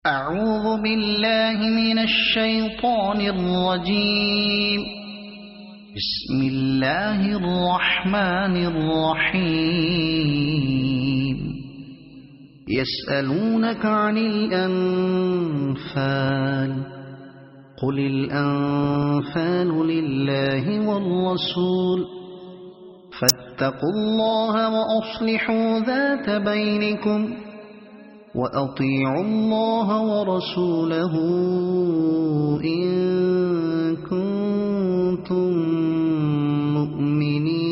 أعوذ بالله من الشيطان الرجيم. بسم الله الرحمن الرحيم. يسألونك عن الأنفال قل الأنفال لله والرسول فاتقوا الله وأصلحوا ذات بينكم وأطيعوا الله ورسوله إن كنتم مؤمنين.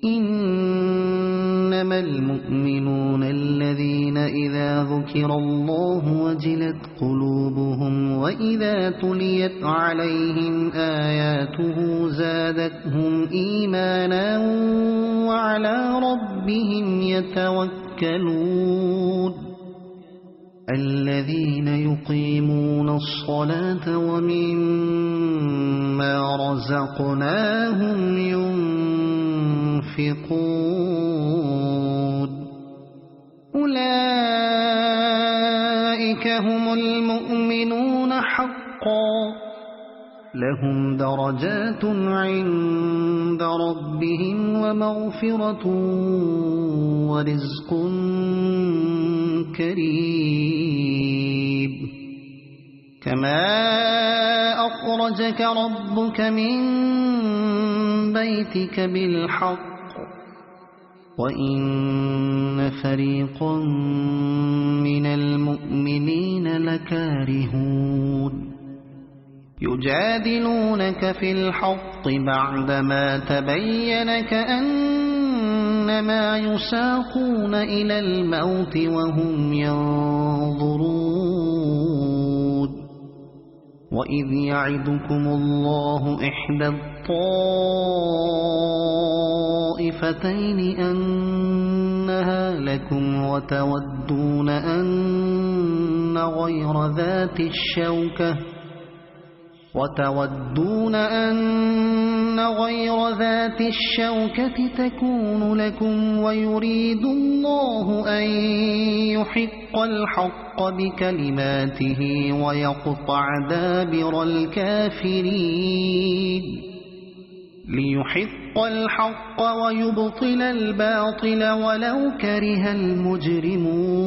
إنما المؤمنون الذين إذا ذكر الله وجلت قلوبهم وإذا تليت عليهم آياته زادتهم إيمانا وعلى ربهم يتوكلون. الذين يقيمون الصلاة ومما رزقناهم ينفقون. أولئك هم المؤمنون حقا لهم درجات عند ربهم ومغفرة ورزق كريم. كما أخرجك ربك من بيتك بالحق وإن فريقا من المؤمنين لكارهون. يجادلونك في الحق بعدما تبين كأنما يساقون إلى الموت وهم ينظرون. وإذ يعدكم الله إحدى الطائفتين أنها لكم وتودون أن غير ذات الشوكة تكون لكم ويريد الله أن يحق الحق بكلماته ويقطع دابر الكافرين. ليحق الحق ويبطل الباطل ولو كره المجرمون.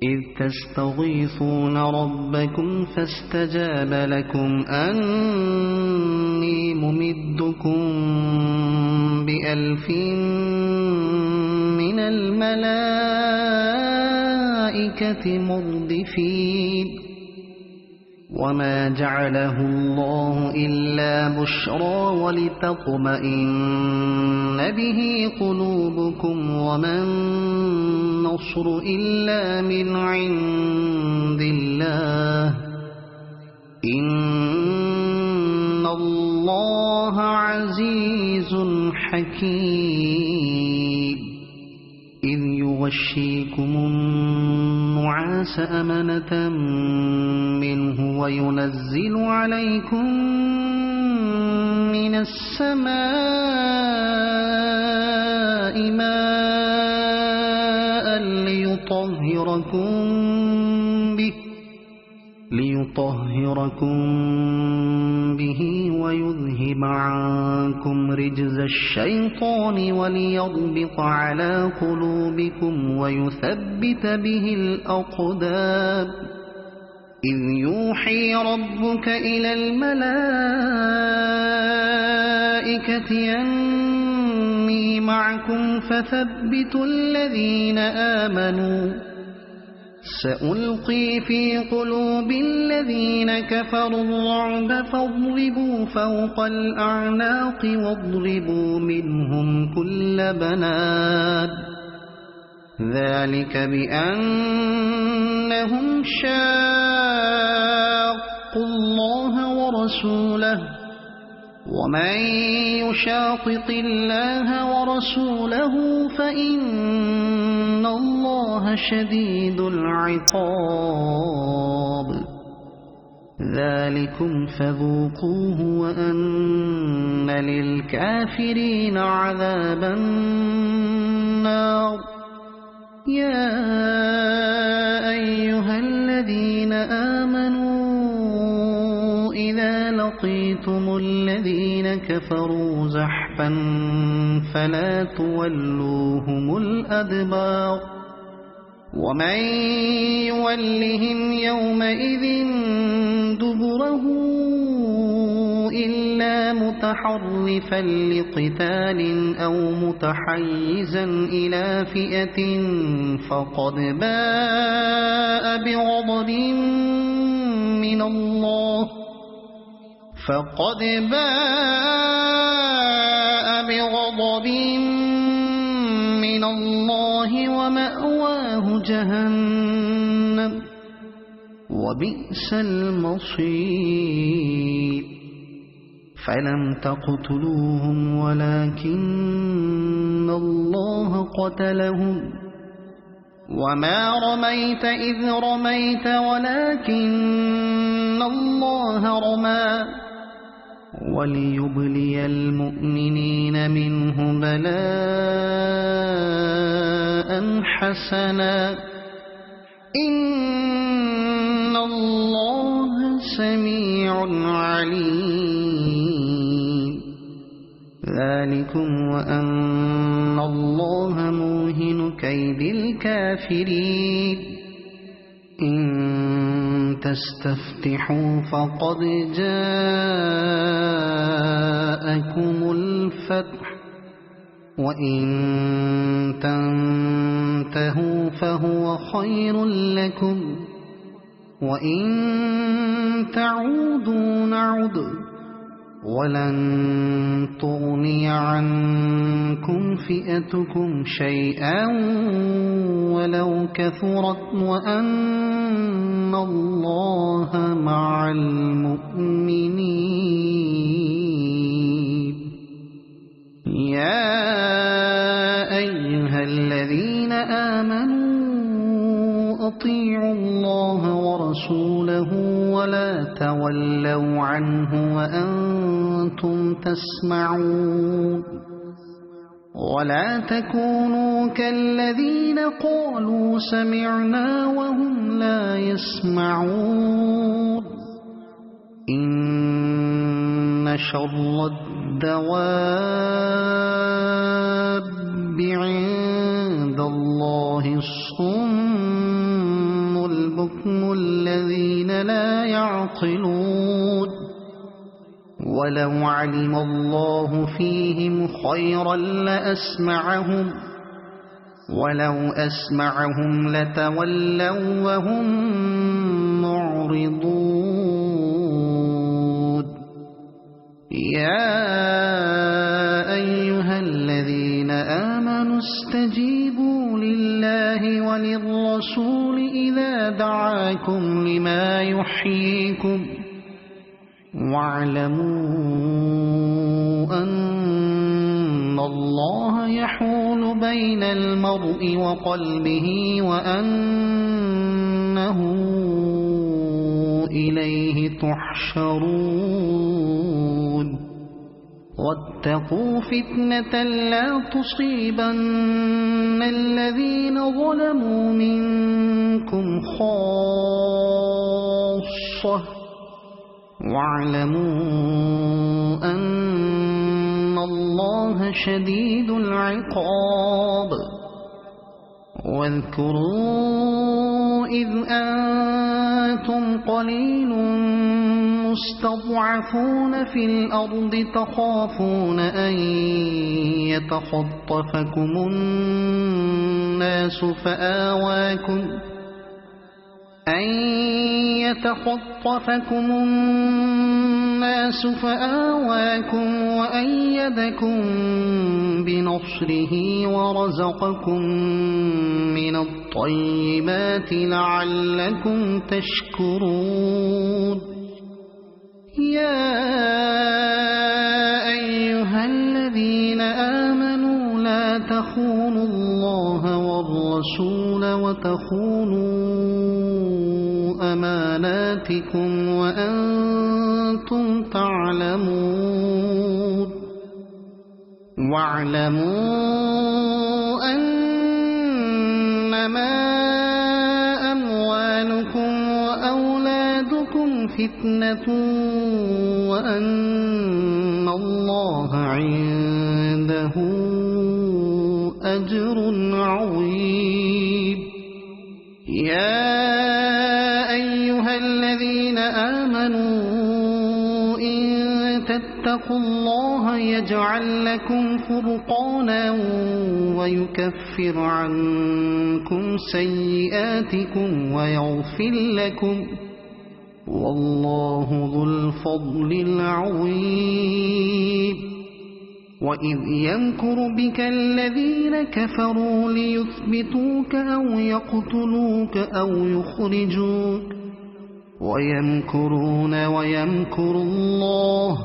إذ تستغيثون ربكم فاستجاب لكم أني ممدكم ب1000 من الملائكة مردفين. وما جعله الله إلا بشرى ولتطمئن به قلوبكم وما النصر إلا من عند الله إن الله عزيز حكيم. إذ يغشيكم النعاس أمنة منه وينزل عليكم من السماء ماء ليطهركم به ويذهب عنكم رجز الشيطان وليربط على قلوبكم ويثبت به الأقدام. إذ يوحي ربك إلى الملائكة أني معكم فثبتوا الذين آمنوا. سألقي في قلوب الذين كفروا الرعب فاضربوا فوق الأعناق واضربوا منهم كل بنان. ذلك بأنهم شاقوا الله ورسوله ومن يشاقق الله ورسوله فإن الله شديد العقاب. ذلكم فذوقوه وأن للكافرين عذاب النار يا أيها الذين آمنوا إذا لقيتم الذين كفروا زحفا فلا تولوهم الأدبار ومن يولهم يومئذ دبره إلا متحرفا لقتال أو متحيزا إلى فئة فقد باء بغضب من الله ومأواه جهنم وبئس المصير فلم تقتلوهم ولكن الله قتلهم وما رميت إذ رميت ولكن الله رمى وليبلي المؤمنين منه بلاء حسنا إن الله سميع عليم ذلكم وأن الله موهن كيد الكافرين إن تستفتحوا فقد جاءكم الفتح وإن تنتهوا فهو خير لكم وإن تعودوا نعد ولن تغني عنكم فئتكم شيئا ولو كثرت وأن الله مع المؤمنين يا أيها الذين آمنوا أطيعوا الله ورسوله ولا تولوا عنه وأنتم تسمعون ولا تكونوا كالذين قالوا سمعنا وهم لا يسمعون إن شر الدواب عند الله الصم البكم الذين لا يعقلون ولو علم الله فيهم خيرا لأسمعهم ولو أسمعهم لتولوا وهم معرضون يا أيها الذين آمنوا استجيبوا لله وللرسول إذا دعاكم لما يحييكم واعلموا أن الله يحول بين المرء وقلبه وأنه إليه تحشرون واتقوا فتنة لا تصيبن الذين ظلموا منكم خاصة واعلموا أن الله شديد العقاب واذكروا إذ أنتم قليل مستضعفون في الأرض تخافون أن يتخطفكم الناس فآواكم وأيدكم بنصره ورزقكم من الطيبات لعلكم تشكرون يا أيها الذين آمنوا لا تخونوا الله والرسول وتخونوا أماناتكم وأنتم تعلمون واعلموا أنما إنما أموالكم وأولادكم فتنة وأن الله عنده أجر عظيم يا أيها الذين آمنوا إن تتقوا الله يجعل لكم فرقانا ويكفر عنكم سيئاتكم ويغفر لكم والله ذو الفضل العظيم وإذ يمكر بك الذين كفروا ليثبتوك أو يقتلوك أو يخرجوك ويمكرون ويمكر الله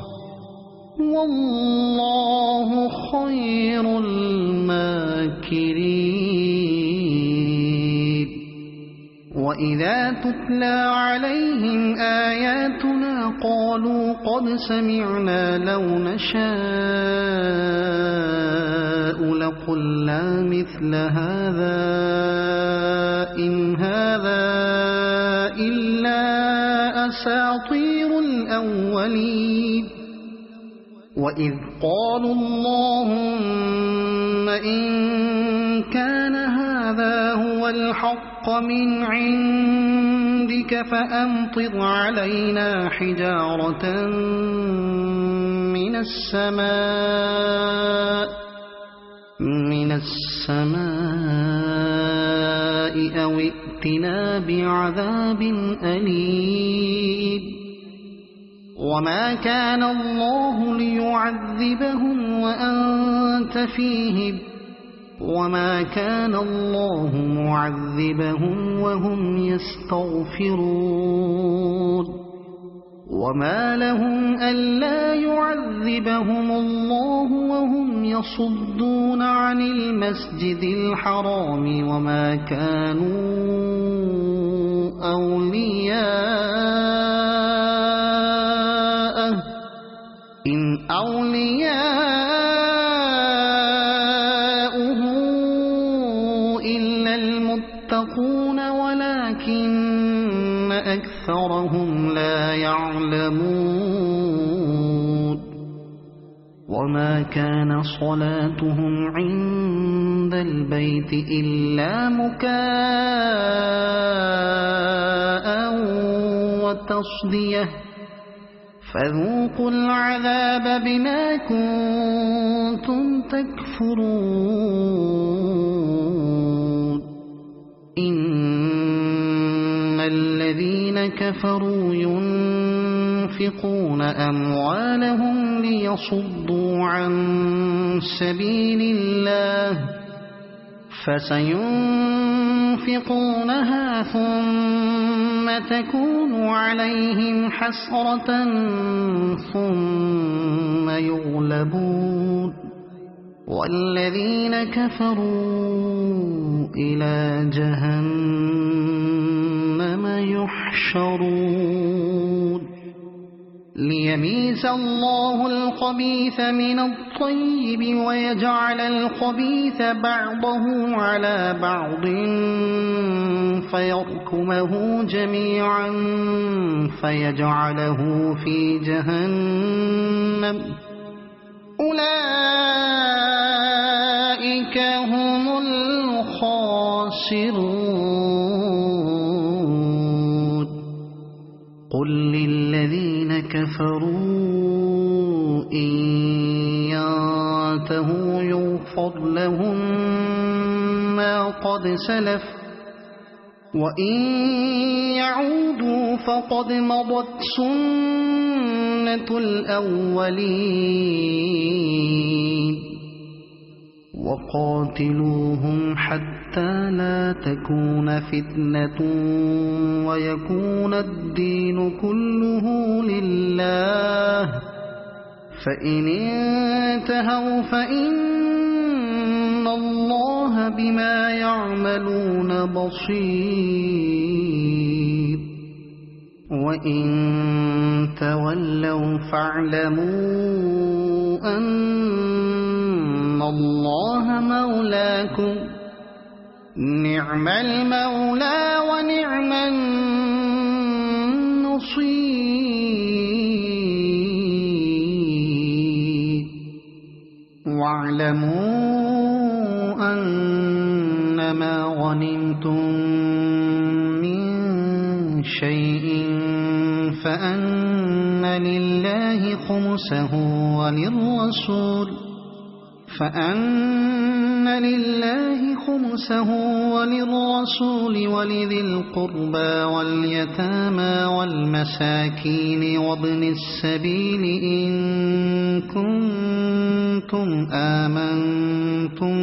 والله خير الماكرين وإذا تتلى عليهم آياتنا قالوا قد سمعنا لو نشاء لقلنا مثل هذا إن هذا إلا أساطير الأولين وإذ قالوا اللهم إن كان هذا هو الحق من عندك فأمطر علينا حجارة من السماء أو ائتنا بعذاب أليم وما كان الله ليعذبهم وأنت فيهم وما كان الله معذبهم وهم يستغفرون وما لهم ألا يعذبهم الله وهم يصدون عن المسجد الحرام وما كانوا أولياءه إن أولياؤه إلا المتقون ولكن أكثرهم لا يعلمون وما كان صلاتهم عند البيت إلا مكاء وتصدية فذوقوا العذاب بما كنتم تكفرون إن الذين كفروا ينفقون أموالهم ليصدوا عن سبيل الله فسينفقونها ثم تكون عليهم حسرة ثم يغلبون والذين كفروا إلى جهنم يحشرون ليميز الله الخبيث من الطيب ويجعل الخبيث بعضه على بعض فيركمه جميعا فيجعله في جهنم أولئك هم الخاسرون قل للذين كفروا إن ينتهوا يغفر لهم ما قد سلف وإن يعودوا فقد مضت سنة الأولين وقاتلوهم حتى لا تكون فتنة ويكون الدين كله لله فإن انتهوا فإن الله بما يعملون بصير وإن تولوا فاعلموا أن الله مولاكم نعم المولى ونعم النصير واعلموا أنما غنمتم من شيء فأن لله خمسه وللرسول ولذي القربى واليتامى والمساكين وابن السبيل إن كنتم آمنتم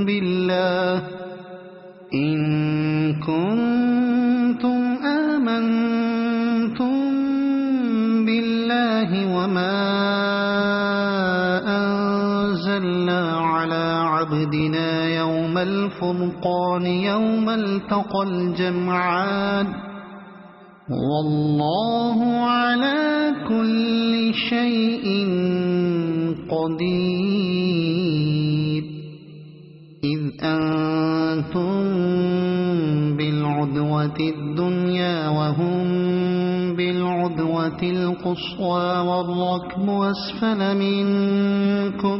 بالله وما أنزلنا على عبدنا يوم الفرقان يوم التقى الجمعان والله على كل شيء قدير إذ أنتم بالعدوة الدنيا وهم بالعدوة القصوى والركب أسفل منكم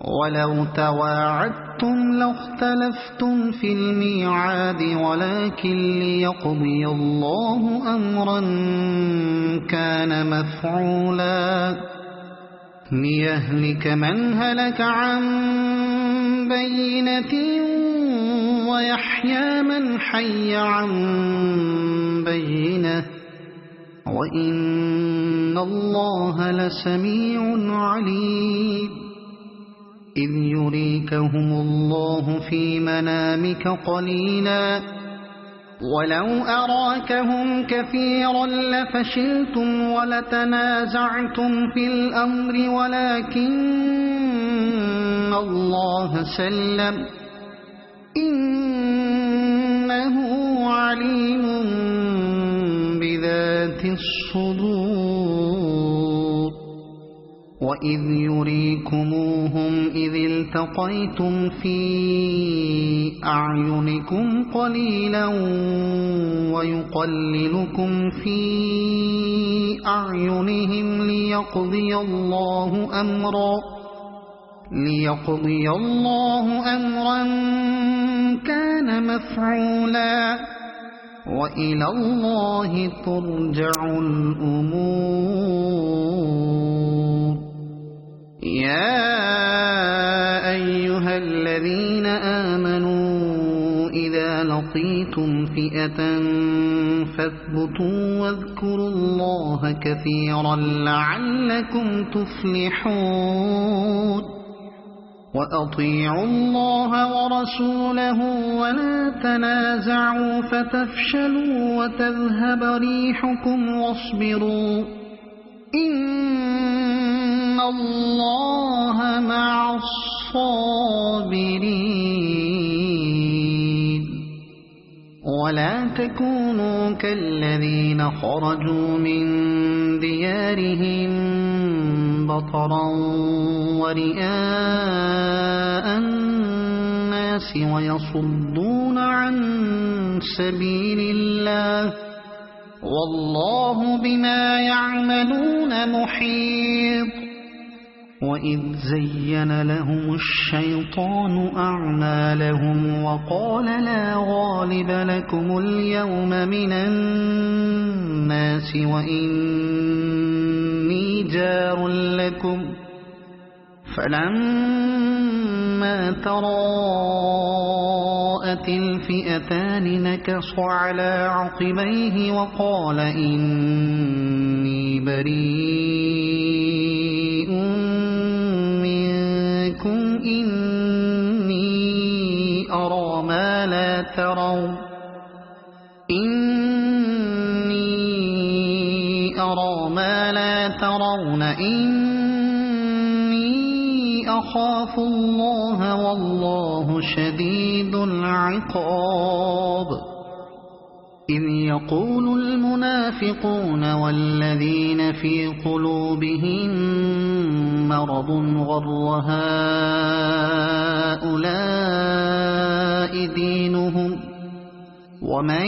ولو تواعدتم لاختلفتم في الميعاد ولكن ليقضي الله أمرا كان مفعولا ليهلك من هلك عن بينة ويحيى من حي عن بينة وإن الله لسميع عليم إذ يريكهم الله في منامك قليلا ولو أراكهم كثيرا لفشلتم ولتنازعتم في الأمر ولكن الله سلم إنه عليم بذات الصدور وإذ يريكموهم إذ التقيتم في أعينكم قليلا ويقللكم في أعينهم ليقضي الله أمرا كان مفعولا وإلى الله ترجع الأمور يا أيها الذين آمنوا إذا لقيتم فئة فاثبتوا واذكروا الله كثيرا لعلكم تفلحون وأطيعوا الله ورسوله ولا تنازعوا فتفشلوا وتذهب ريحكم واصبروا إن الله مع الصابرين ولا تكونوا كالذين خرجوا من ديارهم بطرا ورئاء الناس ويصدون عن سبيل الله والله بما يعملون محيط وإذ زين لهم الشيطان أعمالهم وقال لا غالب لكم اليوم من الناس وإني جار لكم فلما تراءت الفئتان نكص على عقبيه وقال إني بريء منكم إني أرى ما لا ترون إني أخاف الله والله شديد العقاب إذ يقول المنافقون والذين في قلوبهم مرض غر هؤلاء دينهم ومن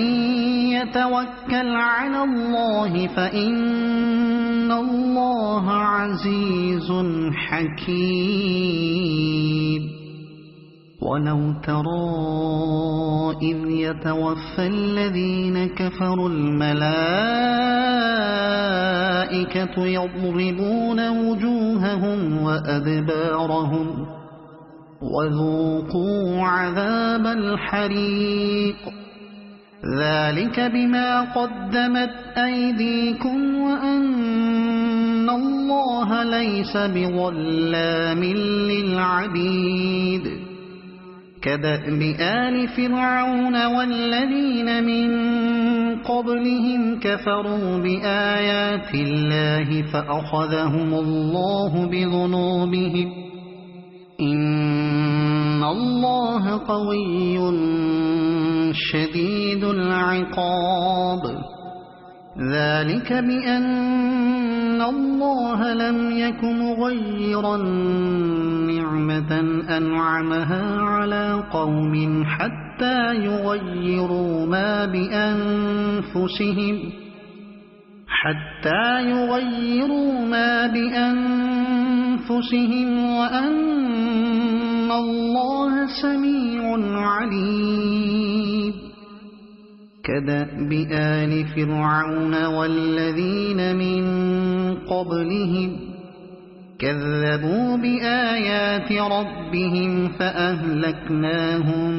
يتوكل على الله فإن الله عزيز حكيم ولو ترى إذ يتوفى الذين كفروا الملائكة يضربون وجوههم وأدبارهم وذوقوا عذاب الحريق ذلك بما قدمت أيديكم وأن الله ليس بظلام للعبيد كدأب آل فرعون والذين من قبلهم كفروا بآيات الله فأخذهم الله بذنوبهم إن الله قوي شديد العقاب ذلك بأن الله لم يك مغيرا نعمة أنعمها على قوم حتى يغيروا ما بأنفسهم وأن الله سميع عليم كدأب آل فرعون والذين من قبلهم كذبوا بآيات ربهم فأهلكناهم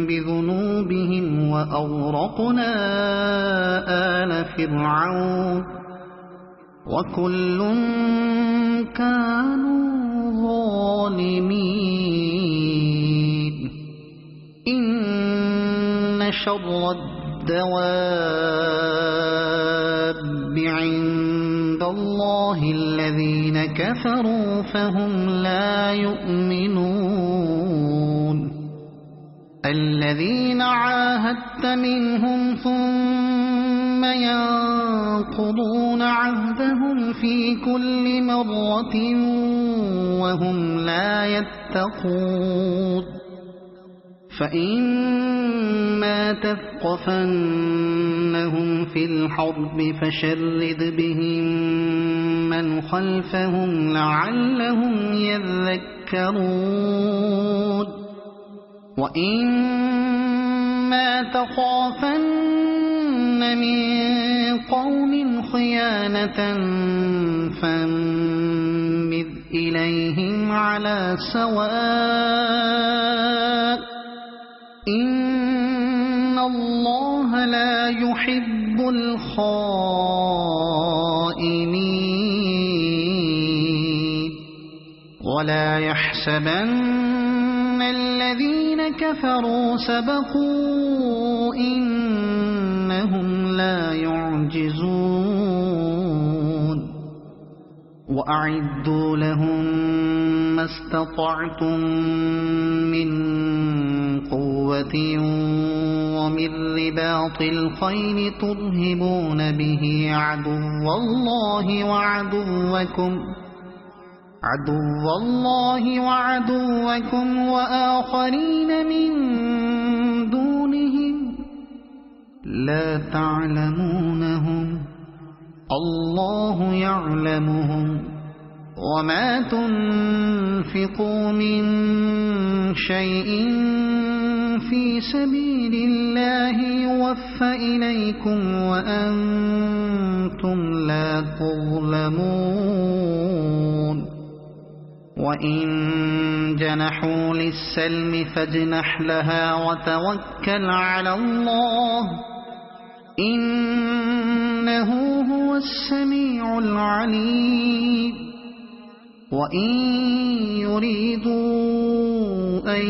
بذنوبهم وأغرقنا آل فرعون وكل كانوا ظالمين إن شر الدواب عند الله الذين كفروا فهم لا يؤمنون الذين عاهدت منهم ثم ينقضون عهدهم في كل مرة وهم لا يتقون فإما تثقفنهم في الحرب فشرد بهم من خلفهم لعلهم يذكرون وإما تخافن من قوم خيانة فانبذ إليهم على سواء إن الله لا يحب الخائنين ولا يحسبن الذين كفروا سبقوا إنهم لا يعجزون وأعدوا لهم ما استطعتم من قوة ومن رباط الخيل ترهبون به عدو الله وآخرين من دونهم لا تعلمونهم الله يعلمهم وما تنفقوا من شيء في سبيل الله يوفى إليكم وأنتم لا تظلمون وإن جنحوا للسلم فاجنح لها وتوكل على الله إنه هو السميع العليم وإن يريدوا أن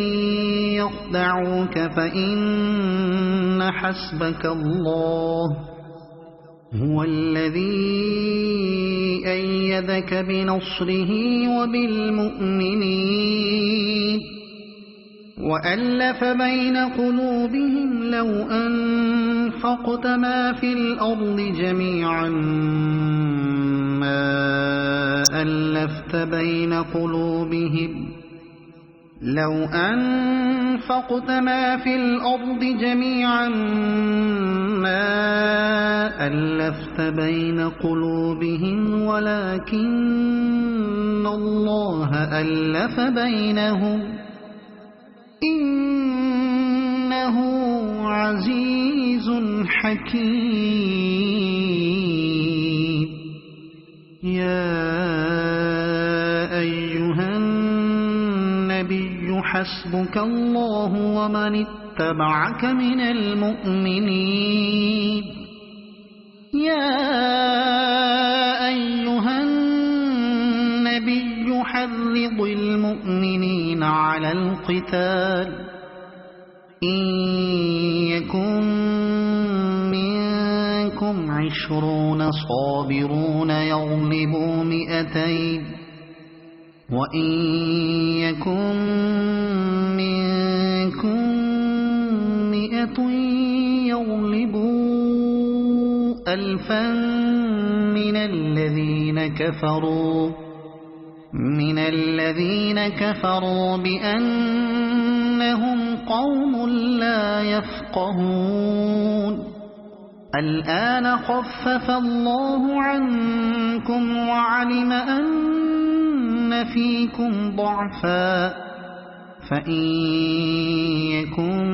يخدعوك فإن حسبك الله هو الذي أيدك بنصره وبالمؤمنين وألف بين قلوبهم لو أنفقت ما في الأرض جميعا ما ألفت بين قلوبهم لو أنفقت ما في الأرض جميعا ما ألفت بين قلوبهم ولكن الله ألف بينهم إنه عزيز حكيم يا أيها النبي حسبك الله ومن اتبعك من المؤمنين يا أيها النبي حرض المؤمنين على القتال إن يكن منكم 20 صابرون يغلبوا 200 وإن يكن منكم 100 يغلبوا 1000 من الذين كفروا بأنهم قوم لا يفقهون الآن خفف الله عنكم وعلم أن فيكم ضعفا فإن يكن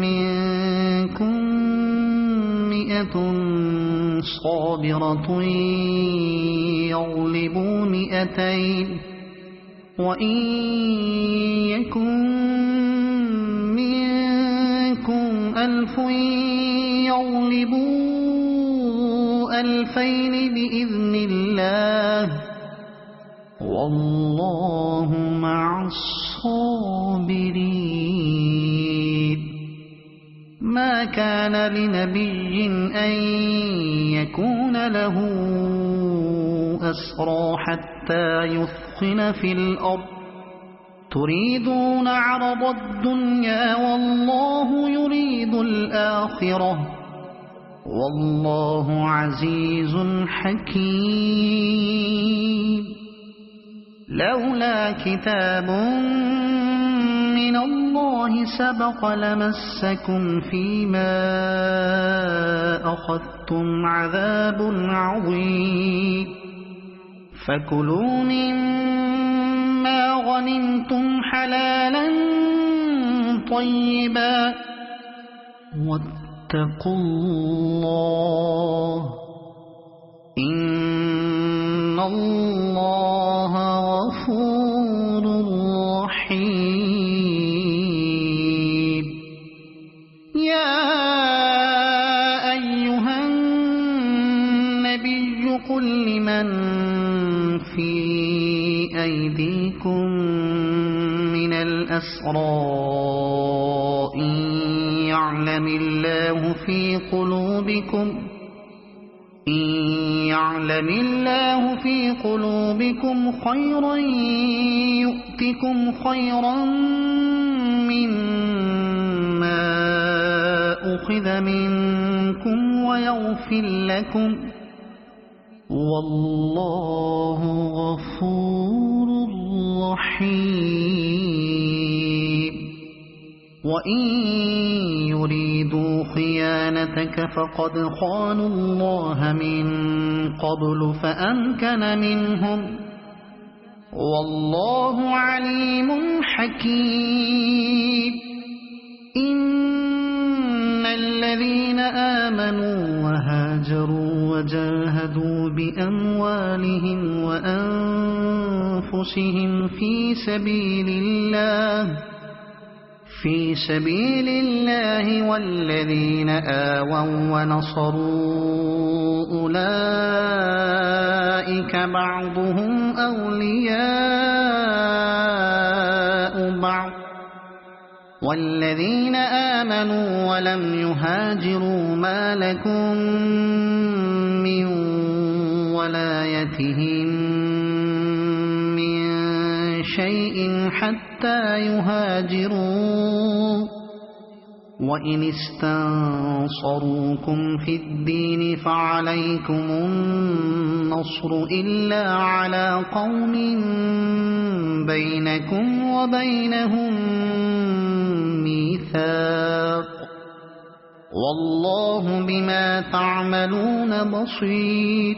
منكم 100 صابرة يغلبوا 200 وإن يكن منكم 1000 يغلبوا 2000 بإذن الله والله مع الصابرين ما كان لنبي أن يكون له أسرى حتى يثخن في الأرض تريدون عرض الدنيا والله يريد الآخرة والله عزيز حكيم لولا كتاب من الله سبق لمسكم فيما أخذتم عذاب عظيم فكلوا مما غنمتم حلالا طيبا واتقوا الله إن الله غفور رحيم يا أيها النبي قل لمن في أيديكم من الأسرى إن يعلم الله في قلوبكم خيرا يؤتكم خيرا مما أخذ منكم ويغفر لكم والله غفور رحيم وإن يريدوا خيانتك فقد خانوا الله من قبل فأمكن منهم والله عليم حكيم إن الذين آمنوا وهاجروا وجاهدوا بأموالهم وأنفسهم في سبيل الله والذين آووا ونصروا أولئك بعضهم أولياء بعض والذين آمنوا ولم يهاجروا ما لكم من ولايتهم من شيء حتى حتى يهاجروا، وإن استنصروكم في الدين فعليكم النصر إلا على قوم بينكم وبينهم ميثاق، والله بما تعملون بصير.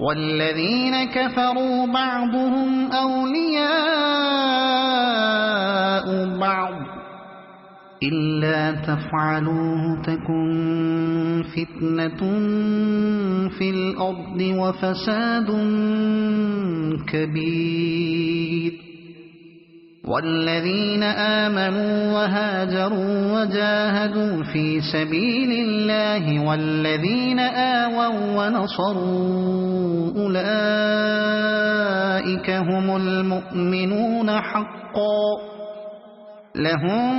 والذين كفروا بعضهم أولياء بعض، إلا تفعلوه تكن فتنة في الأرض وفساد كبير. والذين آمنوا وهاجروا وجاهدوا في سبيل الله والذين آووا ونصروا أولئك هم المؤمنون حقا، لهم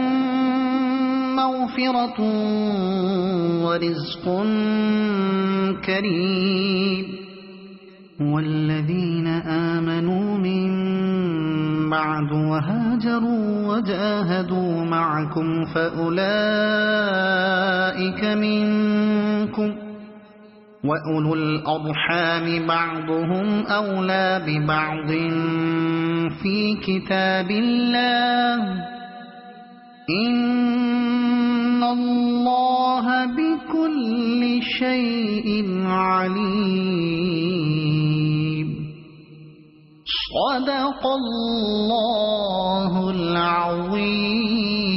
مغفرة ورزق كريم. والذين آمنوا من بعد وهاجروا وجاهدوا معكم فأولئك منكم، وأولو الأرحام بعضهم أولى ببعض في كتاب الله، إن الله بكل شيء عليم. صدق الله العظيم.